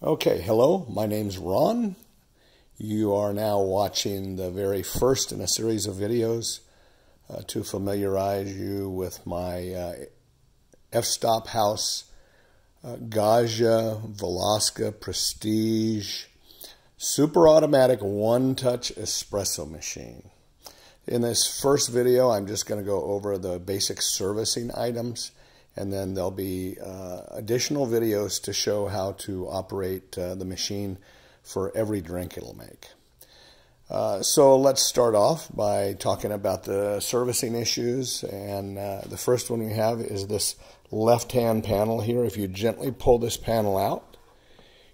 Okay, hello, my name's Ron. You are now watching the very first in a series of videos to familiarize you with my f-stop house Gaggia Velasca Prestige super automatic one-touch espresso machine. In this first video, I'm just going to go over the basic servicing items, and then there'll be additional videos to show how to operate the machine for every drink it'll make. So let's start off by talking about the servicing issues. And the first one we have is this left-hand panel here. If you gently pull this panel out,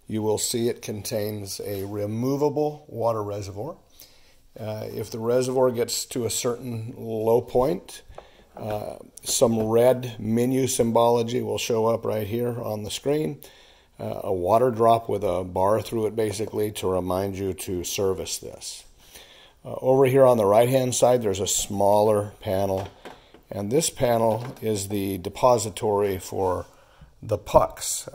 you will see it contains a removable water reservoir. If the reservoir gets to a certain low point, some red menu symbology will show up right here on the screen. A water drop with a bar through it basically to remind you to service this. Over here on the right hand side there's a smaller panel, and this panel is the depository for the pucks.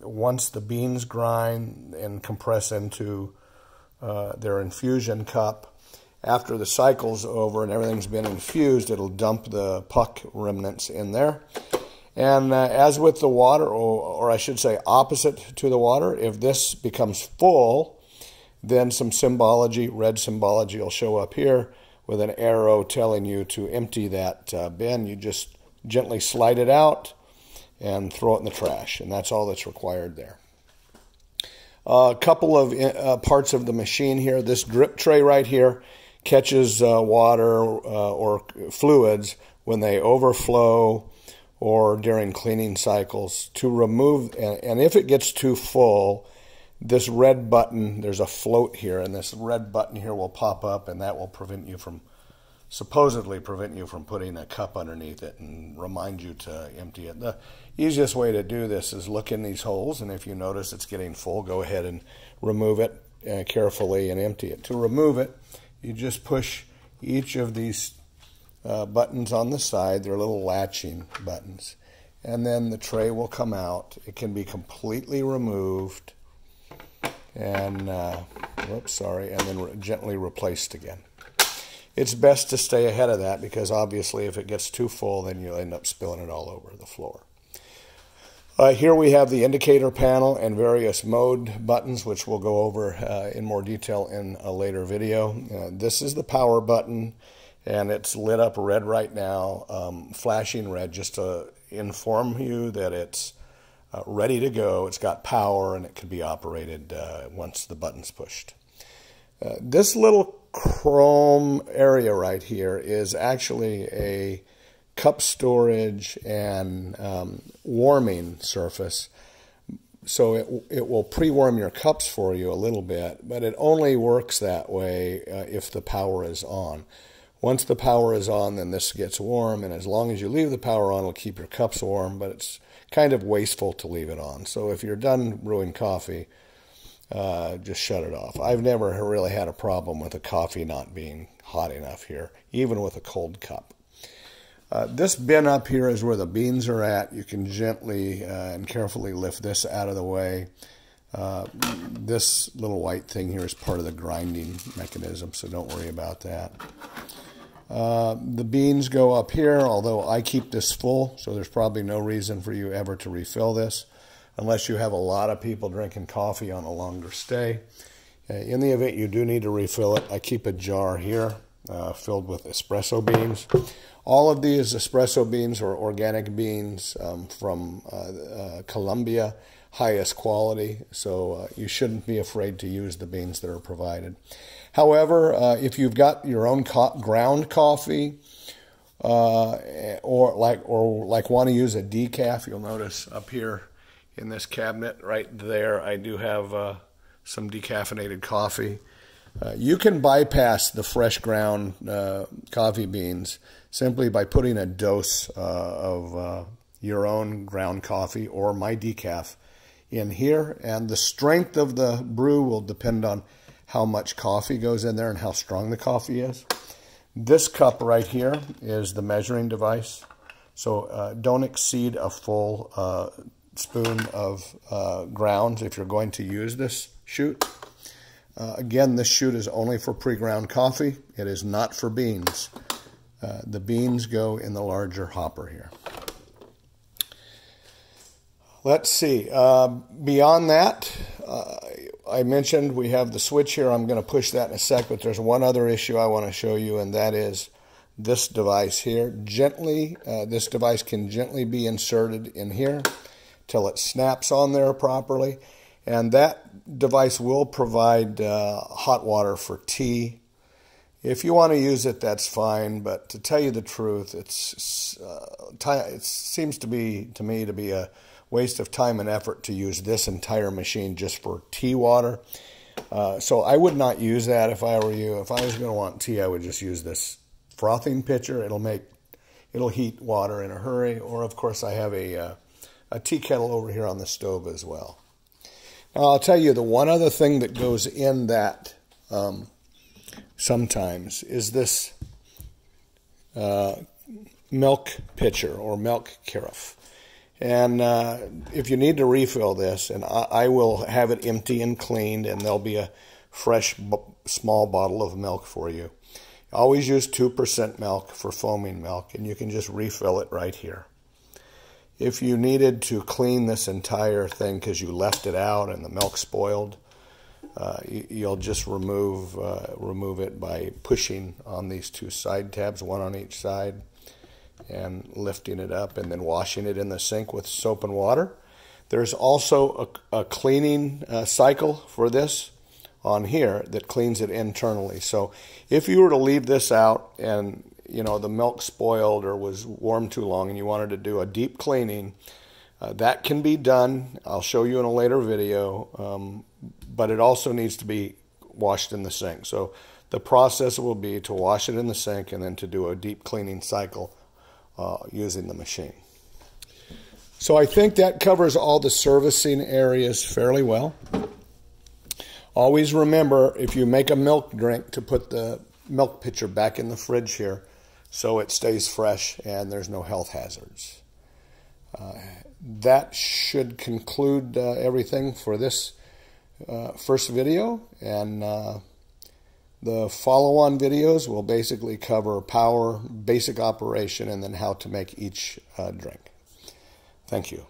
Once the beans grind and compress into their infusion cup, after the cycle's over and everything's been infused, it'll dump the puck remnants in there. And as with the water, or I should say opposite to the water, if this becomes full, then some symbology, red symbology, will show up here with an arrow telling you to empty that bin. You just gently slide it out and throw it in the trash, and that's all that's required there. A couple of parts of the machine here. This drip tray right here catches water or fluids when they overflow or during cleaning cycles. To remove, and if it gets too full, this red button, there's a float here, and this red button here will pop up, and that will supposedly prevent you from putting a cup underneath it and remind you to empty it. The easiest way to do this is look in these holes, and if you notice it's getting full, go ahead and remove it carefully and empty it. To remove it, you just push each of these buttons on the side. They're little latching buttons, and then the tray will come out. It can be completely removed and and then gently replaced again. It's best to stay ahead of that, because obviously if it gets too full, then you'll end up spilling it all over the floor. Here we have the indicator panel and various mode buttons, which we'll go over in more detail in a later video. This is the power button, and it's lit up red right now, flashing red just to inform you that it's ready to go. It's got power, and it can be operated once the button's pushed. This little chrome area right here is actually a cup storage and warming surface. So it will pre-warm your cups for you a little bit, but it only works that way if the power is on. Once the power is on, then this gets warm, and as long as you leave the power on, it'll keep your cups warm, but it's kind of wasteful to leave it on. So if you're done brewing coffee, just shut it off. I've never really had a problem with the coffee not being hot enough here, even with a cold cup. This bin up here is where the beans are at. You can gently and carefully lift this out of the way. This little white thing here is part of the grinding mechanism, so don't worry about that. The beans go up here, although I keep this full, so there's probably no reason for you ever to refill this unless you have a lot of people drinking coffee on a longer stay. In the event you do need to refill it, I keep a jar here filled with espresso beans. All of these espresso beans are organic beans from Colombia, highest quality, so you shouldn't be afraid to use the beans that are provided. However, if you've got your own ground coffee or want to use a decaf, you'll notice up here in this cabinet right there, I do have some decaffeinated coffee. You can bypass the fresh ground coffee beans simply by putting a dose of your own ground coffee or my decaf in here, and the strength of the brew will depend on how much coffee goes in there and how strong the coffee is. This cup right here is the measuring device, so don't exceed a full spoon of grounds if you're going to use this chute. Again, this chute is only for pre-ground coffee. It is not for beans. The beans go in the larger hopper here. Let's see. Beyond that, I mentioned we have the switch here. I'm going to push that in a sec, but there's one other issue I want to show you, and that is this device here. This device can gently be inserted in here till it snaps on there properly. And that device will provide hot water for tea. If you want to use it, that's fine. But to tell you the truth, it seems to me to be a waste of time and effort to use this entire machine just for tea water. So I would not use that if I were you. If I was going to want tea, I would just use this frothing pitcher. It'll heat water in a hurry. Or of course, I have a tea kettle over here on the stove as well. Now, I'll tell you the one other thing that goes in that sometimes is this milk pitcher or milk carafe. And if you need to refill this, and I will have it empty and cleaned, and there'll be a fresh small bottle of milk for you. Always use 2% milk for foaming milk, and you can just refill it right here. If you needed to clean this entire thing because you left it out and the milk spoiled, you'll just remove it by pushing on these two side tabs, one on each side, and lifting it up and then washing it in the sink with soap and water. There's also a cleaning cycle for this on here that cleans it internally. So if you were to leave this out and the milk spoiled or was warm too long and you wanted to do a deep cleaning, that can be done. I'll show you in a later video, but it also needs to be washed in the sink. So the process will be to wash it in the sink and then to do a deep cleaning cycle using the machine. So I think that covers all the servicing areas fairly well. Always remember, if you make a milk drink, to put the milk pitcher back in the fridge here so it stays fresh and there's no health hazards. That should conclude everything for this first video, and the follow-on videos will basically cover power, basic operation, and then how to make each drink. Thank you.